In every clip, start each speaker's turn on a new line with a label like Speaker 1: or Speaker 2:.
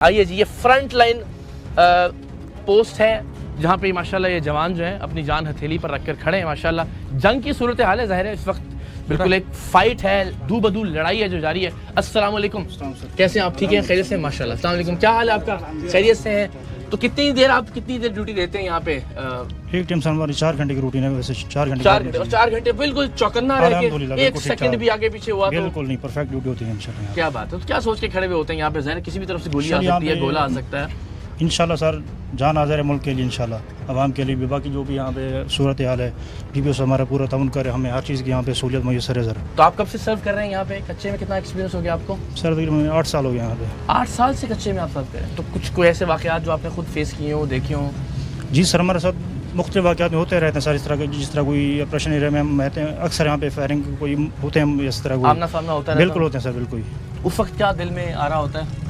Speaker 1: आइए जी, ये front line post है जहाँ पे माशाल्लाह ये जवान जो है अपनी जान हथेली पर रखकर खड़े हैं। माशाल्लाह जंग की सूरत हाल है, ज़ाहिर है इस वक्त बिल्कुल एक फाइट है, दू बदू लड़ाई है जो जारी है। अस्सलाम वालेकुम, कैसे हैं आप? ठीक है, खैरियत से? माशाल्लाह। अस्सलाम वालेकुम, क्या हाल है आपका? खैरियत से हैं? तो कितनी देर ड्यूटी देते हैं यहाँ पे?
Speaker 2: एक टाइम हमारी 4 घंटे की रूटीन है, वैसे 4 घंटे।
Speaker 1: 4 घंटे बिल्कुल चौकन्ना रह के एक सेकंड भी आगे पीछे हुआ तो
Speaker 2: बिल्कुल नहीं, परफेक्ट ड्यूटी होती है इंशाल्लाह।
Speaker 1: क्या बात है, तो क्या सोच के खड़े हुए होते हैं यहाँ पे? ज़ाहिर किसी भी तरफ से गोली आ सकती है, गोला आ सकता है।
Speaker 2: इंशाल्लाह सर, जान हाज़िर है मुल्क के लिए, इंशाल्लाह आवाम के लिए भी। बाकी जो भी यहाँ पे सूरत हाल है, DPO से हमारा पूरा ताउन करे, हमें हर चीज़ की यहाँ पे सहूलियत मैसर है सर।
Speaker 1: तो आप कब से सर्व कर रहे हैं यहाँ पे कच्चे में? कितना एक्सपीरियंस हो गया आपको?
Speaker 2: सर तकरीबन 8 साल हो गया यहाँ पे।
Speaker 1: 8 साल से कच्चे में आप सर्व कर रहे हैं। तो कुछ कोई ऐसे वाक़यात जो आपने खुद फेस किए हो, देखे हो?
Speaker 2: जी सर, हमारे साथ मुख्तलिफ वाक़यात में होते रहते हैं सर इस तरह के। जिस तरह कोई ऑपरेशन एरिया में हम रहते हैं, अक्सर यहाँ पे फायरिंग कोई होते हैं इस तरह
Speaker 1: आमना सामना होता है?
Speaker 2: बिल्कुल होते हैं सर, बिल्कुल।
Speaker 1: उस वक्त क्या दिल में आ रहा होता है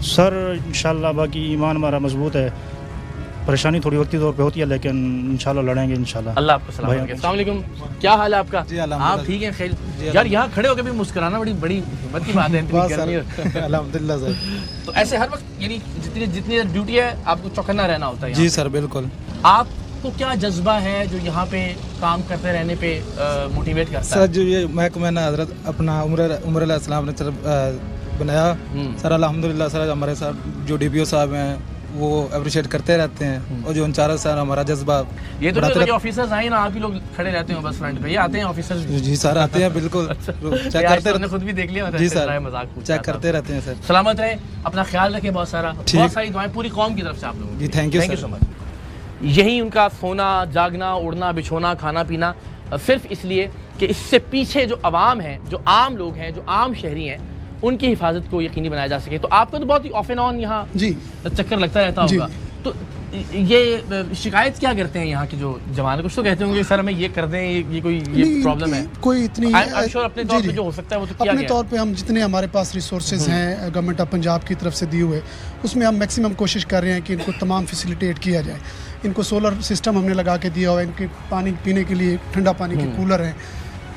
Speaker 2: सर? इंशाल्लाह बाकी ईमान हमारा मजबूत है, परेशानी थोड़ी वक्ती तौर पे होती है, लेकिन इंशाल्लाह लड़ेंगे इंशाल्लाह।
Speaker 1: अल्लाह आपको सलामत रखे। अस्सलाम वालेकुम, क्या हाल है आपका? आप ठीक हैं? खैर यार, यहाँ खड़े होकर भी मुस्कुराना बड़ी हिम्मत की बात है।
Speaker 3: अल्हम्दुलिल्लाह सर।
Speaker 1: तो ऐसे हर वक्त यानी जितनी ड्यूटी है आपको चौकन्ना रहना होता है?
Speaker 3: जी सर, बिल्कुल।
Speaker 1: आपको क्या जज्बा है जो यहाँ पे काम करते रहने पे मोटिवेट करता है?
Speaker 3: सर जो ये महकमा ने हजरत अपना उमर अलैहिस्सलाम ने बनाया सर, अल्हम्दुलिल्लाह सर, हमारे साथ जो DPO साहब हैं वो अप्रिशिएट करते रहते हैं, और जो इंचार्ज सर हमारा जज्बा।
Speaker 1: ये तो नहीं ऑफिसर्स आए ना, आप ही लोग खड़े रहते हो बस फ्रंट पे? ये आते हैं ऑफिसर्स?
Speaker 3: जी सर, आते हैं बिल्कुल। चेक करते रहते,
Speaker 1: खुद भी देख लिया
Speaker 3: जी सर,
Speaker 1: मजाक
Speaker 3: चेक करते रहते हैं सर।
Speaker 1: सलामत रहे, अपना ख्याल रखें, बहुत सारी दुआएं पूरी कौम की तरफ से आप लोगों
Speaker 3: जी। Thank you
Speaker 1: so much. यही उनका सोना जागना, उड़ना बिछोना, खाना पीना सिर्फ इसलिए कि इससे पीछे जो अवाम है, जो आम लोग हैं, जो आम शहरी हैं, उनकी हिफाजत को यकीनी बनाया जा सके। तो आपका तो बहुत ही ऑफ एंड ऑन यहाँ
Speaker 4: जी
Speaker 1: चक्कर लगता रहता होगा, तो ये शिकायत क्या करते हैं यहाँ के जो जवान? कुछ तो कहते होंगे सर हमें ये कर दें, ये कोई प्रॉब्लम है?
Speaker 4: कोई इतनी
Speaker 1: श्योर अपने तौर पे जो हो सकता है वो तो किया
Speaker 4: अपने तौर पे हम जितने हमारे पास रिसोर्सेज हैं गवर्नमेंट ऑफ पंजाब की तरफ से दिए हुए, उसमें हम मैक्सिमम कोशिश कर रहे हैं कि इनको तमाम फैसिलिटेट किया जाए। इनको सोलर सिस्टम हमने लगा के दिया हुआ है, इनके पानी पीने के लिए ठंडा पानी के कूलर हैं।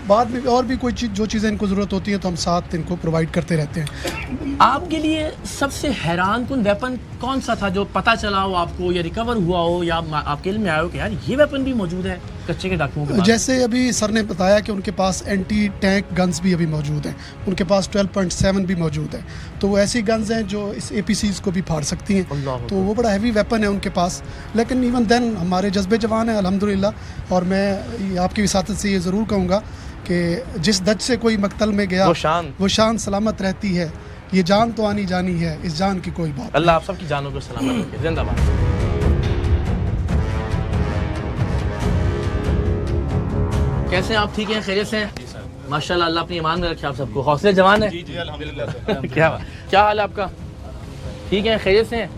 Speaker 4: बाद में और भी कोई चीज़ जो चीज़ें इनको ज़रूरत होती है तो हम साथ इनको प्रोवाइड करते रहते हैं।
Speaker 1: आपके लिए सबसे हैरान कुन वेपन कौन सा था जो पता चला हो आपको, या रिकवर हुआ हो, या आपके लिए में आया हो कि यार ये वेपन भी मौजूद है कच्चे के डाकुओं के पास?
Speaker 4: जैसे अभी सर ने बताया कि उनके पास एंटी टैंक गन्स भी अभी मौजूद हैं, उनके पास 12.7 भी मौजूद है। तो वो ऐसी गन्स हैं जो इस APCs को भी फाड़ सकती हैं, तो वो बड़ा हैवी वेपन है उनके पास। लेकिन इवन देन हमारे जज्बे जवान हैं अल्हम्दुलिल्लाह। और मैं आपकी विसातत से ये ज़रूर कहूँगा कि जिस दज से कोई मकतल में गया वो शान सलामत रहती है। ये जान तो आनी जानी है, इस जान की कोई बात।
Speaker 1: अल्लाह आप सबकी जानों को सलामत रखे। जिंदाबाद। कैसे हैं आप? ठीक हैं, खैरियत से हैं? माशाल्लाह, अल्लाह अपनी ईमान में रखे आप सबको। हौसले जवान है।
Speaker 3: जी अल्हम्दुलिल्लाह।
Speaker 1: क्या हाल है आपका? ठीक है, खैरियत से हैं?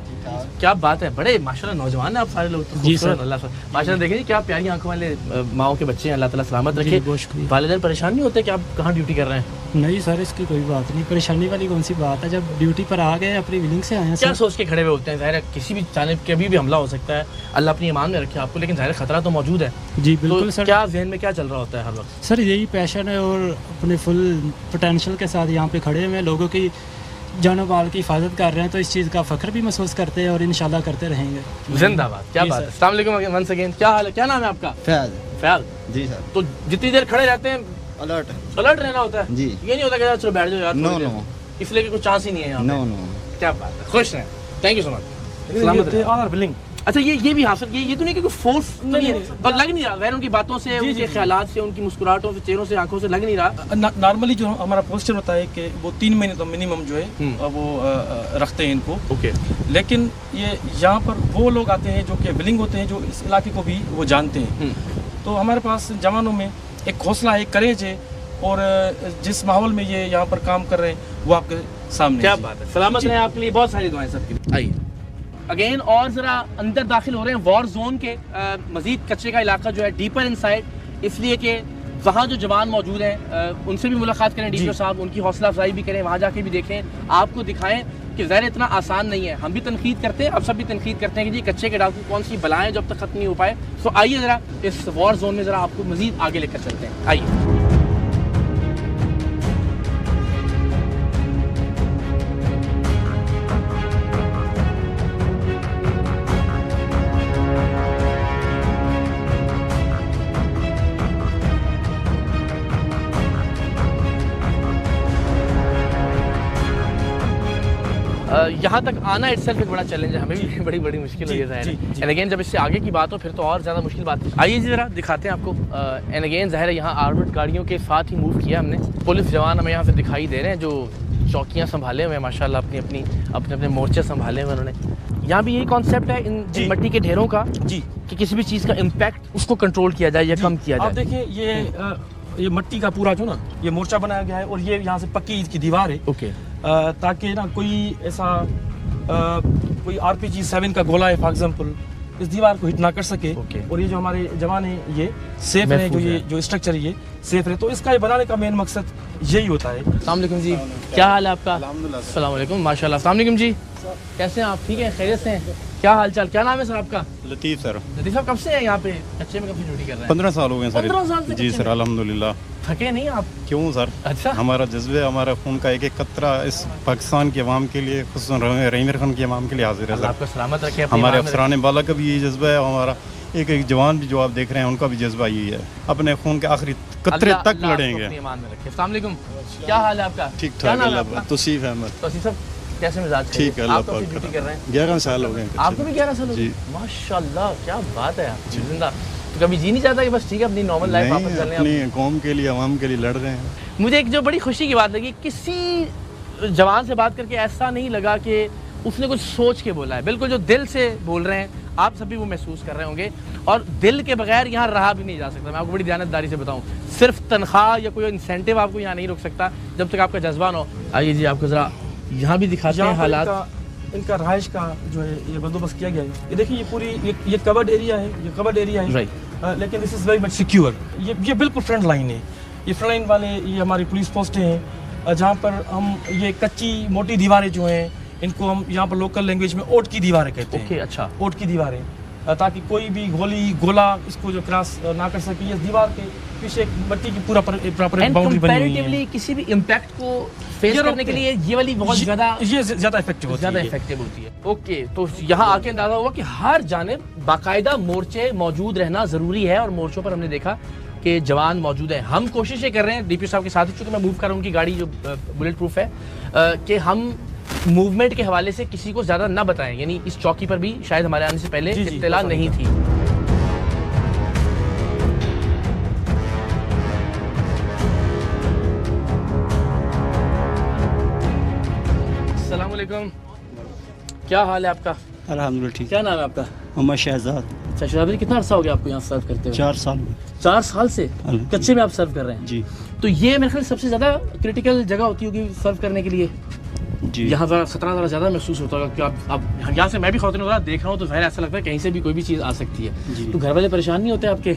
Speaker 1: क्या बात है, बड़े माशाल्लाह नौजवान हैं आप सारे लोग तो।
Speaker 2: जी सर,
Speaker 1: अल्लाह माशाल्लाह। देखें क्या प्यारी आंखों वाले माओ के बच्चे हैं, अल्लाह ताला सलामत रखे। वालिदैन परेशान नहीं होते कि आप कहाँ ड्यूटी कर रहे हैं?
Speaker 5: नहीं सर, इसकी कोई बात नहीं, परेशानी वाली कौन सी बात है। जब ड्यूटी पर आ गए अपनी विलिंग से आए हैं।
Speaker 1: क्या सोच के खड़े हुए होते हैं? ज़ाहिर है किसी भी जानिब कभी भी हमला हो सकता है, अल्लाह अपनी ईमान में रखे आपको, लेकिन ज़ाहिर खतरा तो मौजूद है।
Speaker 5: जी बिल्कुल
Speaker 1: तो
Speaker 5: सर।
Speaker 1: क्या जहन में क्या चल रहा होता है हर वक्त?
Speaker 5: सर यही पैशन है और अपने फुल पोटेंशियल के साथ यहाँ पे खड़े हुए लोगों की जानो माल की हिफाजत कर रहे हैं, तो इस चीज़ का फ़ख्र भी महसूस करते हैं और इंशाल्लाह करते रहेंगे।
Speaker 1: जिंदाबाद। क्या बात है। अस्सलाम वालेकुम वंस अगेन, क्या हाल है? क्या नाम है आपका? फैल।
Speaker 3: जी सर।
Speaker 1: तो जितनी देर खड़े रहते हैं अलर्ट रहना होता है?
Speaker 3: जी।
Speaker 1: ये नहीं होता कि चलो बैठ जाओ यार?
Speaker 3: नो,
Speaker 1: इसलिए कि कोई चांस ही नहीं है यहाँ पे?
Speaker 3: नो।
Speaker 1: क्या बात है, खुश हैं। Thank you so much. अच्छा, ये भी हासिल ये तो नहीं कि फोर्स नहीं है और लग नहीं रहा वैर उनकी बातों से, उनके ख्यालात से, उनकी मुस्कुराहटों से, चेहरों से, आंखों से लग नहीं रहा।
Speaker 6: नॉर्मली जो हमारा पोस्टर होता है कि वो 3 महीने तो मिनिमम जो है वो रखते हैं इनको।
Speaker 1: ओके।
Speaker 6: लेकिन ये यहाँ पर वो लोग आते हैं जो कि विलिंग होते हैं, जो इस इलाके को भी वो जानते हैं। तो हमारे पास जवानों में एक हौसला है, करेज है, और जिस माहौल में ये यहाँ पर काम कर रहे हैं वो आपके सामने।
Speaker 1: क्या बात है, सलामत रहे आपके लिए, बहुत सारी दुआएं सबकी। आइए अगेन और ज़रा अंदर दाखिल हो रहे हैं वॉर जोन के। मज़ीद कच्चे का इलाका जो है डीपर इनसाइड, इसलिए कि वहाँ जो जवान मौजूद हैं उनसे भी मुलाकात करें, DPO साहब, उनकी हौसला अफजाई भी करें, वहाँ जाके भी देखें, आपको दिखाएं कि ज़ाहिर इतना आसान नहीं है। हम भी तनकीद करते हैं, अब सब भी तनकीद करते हैं कि जी कच्चे के डाकू कौन सी बलाएं जब तक ख़त्म नहीं हो पाए। तो आइए ज़रा इस वॉर जोन में ज़रा आपको मज़ीद आगे लेकर चलते हैं। आइए। यहाँ तक आना इटसेल्फ एक बड़ा चैलेंज है, हमें भी बड़ी बड़ी मुश्किल हुई है ज़ाहिर है। एंड अगेन जब इससे आगे की बात हो फिर तो और ज़्यादा मुश्किल बात है। आइए जी ज़रा दिखाते हैं आपको। एंड अगेन ज़ाहिर है यहाँ आर्मर्ड गाड़ियों के साथ ही मूव किया हमने। पुलिस जवान हमें यहाँ से दिखाई दे रहे हैं जो चौकियाँ संभाले हुए हैं माशाल्लाह, अपने मोर्चे संभाले हुए उन्होंने। यहाँ भी यही कॉन्सेप्ट है इन मट्टी के ढेरों का
Speaker 6: जी
Speaker 1: कि किसी भी चीज़ का इम्पैक्ट उसको कंट्रोल किया जाए या कम किया जाए।
Speaker 6: आप देखिए ये मट्टी का पूरा जो ना ये मोर्चा बनाया गया है और ये यहाँ से पक्की ईंट की दीवार है।
Speaker 1: ओके।
Speaker 6: ताकि ना कोई ऐसा कोई RPG 7 का गोला है फॉर एग्जांपल इस दीवार को हिट ना कर सके। और ये जो हमारे जवान है ये सेफ है, जो स्ट्रक्चर है ये सेफ है। तो इसका ये बनाने का मेन मकसद यही होता है।
Speaker 1: अस्सलाम वालेकुम जी, क्या हाल है आपका? अस्सलाम वालेकुम, माशाल्लाह। अस्सलाम वालेकुम जी, कैसे हैं आप? ठीक है, खैरियत से हैं? क्या हाल चाल, क्या नाम है सर आपका?
Speaker 7: लतीफ़ सर।
Speaker 1: लतीफ़ साहब कब से हैं यहाँ पे कच्चे में, कब से ड्यूटी कर रहे हैं?
Speaker 7: 15 साल हो गए सर।
Speaker 1: 15 साल से
Speaker 7: जी सर, अल्हम्दुलिल्लाह।
Speaker 1: थके नहीं आप?
Speaker 7: क्यों सर?
Speaker 1: अच्छा।
Speaker 7: हमारा जज्बे, हमारा खून का एक एक कतरा इस पाकिस्तान के अवाम के लिए, खुसूसन रहीम खान के अवाम के लिए हाजिर है सर।
Speaker 1: आपको सलामत रखे।
Speaker 7: हमारे अफसरान बाला का भी यही जज्बा है, हमारा एक एक जवान भी जो आप देख रहे हैं उनका भी जज्बा यही है, अपने खून के आखिरी कतरे तक लड़ेंगे।
Speaker 1: अस्सलाम वालेकुम, क्या हाल है आपका?
Speaker 7: ठीक ठाक अल्लाह। तौसीफ अहमद।
Speaker 1: तौसीफ साहब कैसे मिजाज?
Speaker 7: ठीक है अल्लाह पाक।
Speaker 1: आप ड्यूटी कर रहे हैं?
Speaker 7: 11 साल हो गए।
Speaker 1: आपको भी 11 साल हो गए? माशाल्लाह, क्या बात है आप जिंदा। तो कभी जी नहीं चाहता कि बस ठीक है अपनी नॉर्मल लाइफ वापस कर लें?
Speaker 7: अपनी कौम के लिए, अवाम के लिए लड़ रहे हैं।
Speaker 1: मुझे एक जो बड़ी खुशी की बात लगी, किसी जवान से बात करके ऐसा नहीं लगा कि उसने कुछ सोच के बोला है, बिल्कुल जो दिल से बोल रहे हैं। आप सभी वो महसूस कर रहे होंगे और दिल के बगैर यहाँ रहा भी नहीं जा सकता। मैं आपको बड़ी ध्यानदारी से बताऊँ, सिर्फ तनख्वाह या कोई इंसेंटिव आपको यहाँ नहीं रोक सकता जब तक आपका जज्बा ना हो। आइए जी, आपको ज़रा यहाँ भी दिखाते हैं हालात।
Speaker 6: इनका रहाइश का जो है ये बंदोबस्त किया गया है। ये देखिए, ये पूरी ये कवर्ड एरिया है, ये कवर्ड एरिया है। लेकिन this is very much secure. ये बिल्कुल फ्रंट लाइन है। ये फ्रंट लाइन वाले ये हमारी पुलिस पोस्टें हैं जहाँ पर हम ये कच्ची मोटी दीवारें जो हैं इनको हम यहाँ पर लोकल लैंग्वेज में ओट की दीवारें कहते हैं।
Speaker 1: ओके, अच्छा।
Speaker 6: ओट की दीवारें, ताकि कोई भी गोला इसको जो क्रॉस ना कर सके। इस दीवार के पीछे एक मट्टी की पूरा प्रॉपर बाउंड्री बनी हुई है।
Speaker 1: किसी भी इम्पैक्ट को फेस करने के लिए ये वाली बहुत ज़्यादा
Speaker 6: इफेक्टिव
Speaker 1: होती है। ओके, तो यहाँ आके अंदाजा हुआ कि हर जानिब बाकायदा मोर्चे मौजूद रहना ज़रूरी है और मोर्चों पर हमने देखा कि जवान मौजूद है। हम कोशिश ये कर रहे हैं DPO साहब के साथ ही, चूँकि मैं मूव कर रहा हूँ उनकी गाड़ी जो बुलेट प्रूफ है, कि हम मूवमेंट के हवाले से किसी को ज़्यादा ना बताएं। यानी इस चौकी पर भी शायद हमारे आने से पहले इत्तला नहीं थी। अस्सलाम वालेकुम, क्या हाल है आपका?
Speaker 8: अल्हम्दुलिल्लाह ठीक।
Speaker 1: क्या नाम है आपका?
Speaker 8: मोहम्मद शहजाद।
Speaker 1: अच्छा शहजाद जी, कितना अर्सा हो गया आपको यहाँ सर्व करते हुए?
Speaker 8: 4 साल।
Speaker 1: 4 साल से कच्चे में आप सर्व कर रहे हैं?
Speaker 8: जी।
Speaker 1: तो ये मेरे ख्याल सबसे ज़्यादा क्रिटिकल जगह होती होगी सर्व करने के लिए।
Speaker 8: जी।
Speaker 1: यहाँ खतरा ज़रा ज़्यादा महसूस होता होगा कि आप यहाँ से, मैं भी खौफनाक होता देख रहा हूँ तो ज़ाहिर ऐसा लगता है कहीं से भी कोई भी चीज़ आ सकती है। तो घर वाले परेशान नहीं होते आपके?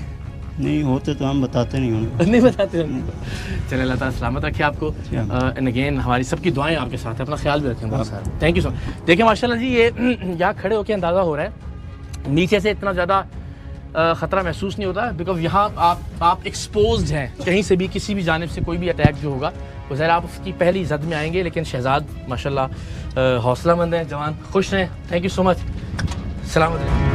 Speaker 8: नहीं होते तो हम बताते नहीं उनको।
Speaker 1: नहीं बताते हैं। चलिए, अल्लाह ताला सलामत रखे आपको। एंड अगेन हमारी सबकी दुआएं आपके साथ है, अपना ख्याल भी रखेंगे सर। Thank you sir. देखिए माशाल्लाह जी, ये यहाँ खड़े होकर अंदाज़ा हो रहा है नीचे से इतना ज़्यादा ख़तरा महसूस नहीं होता, बिकॉज यहाँ आप एक्सपोज्ड हैं। कहीं से भी किसी भी जानिब से कोई भी अटैक जो होगा वो ज़रा आप उसकी पहली जद में आएंगे। लेकिन शहजाद माशाल्लाह हौसलामंद हैं, जवान खुश हैं। थैंक यू सो मच, सलामत रहें।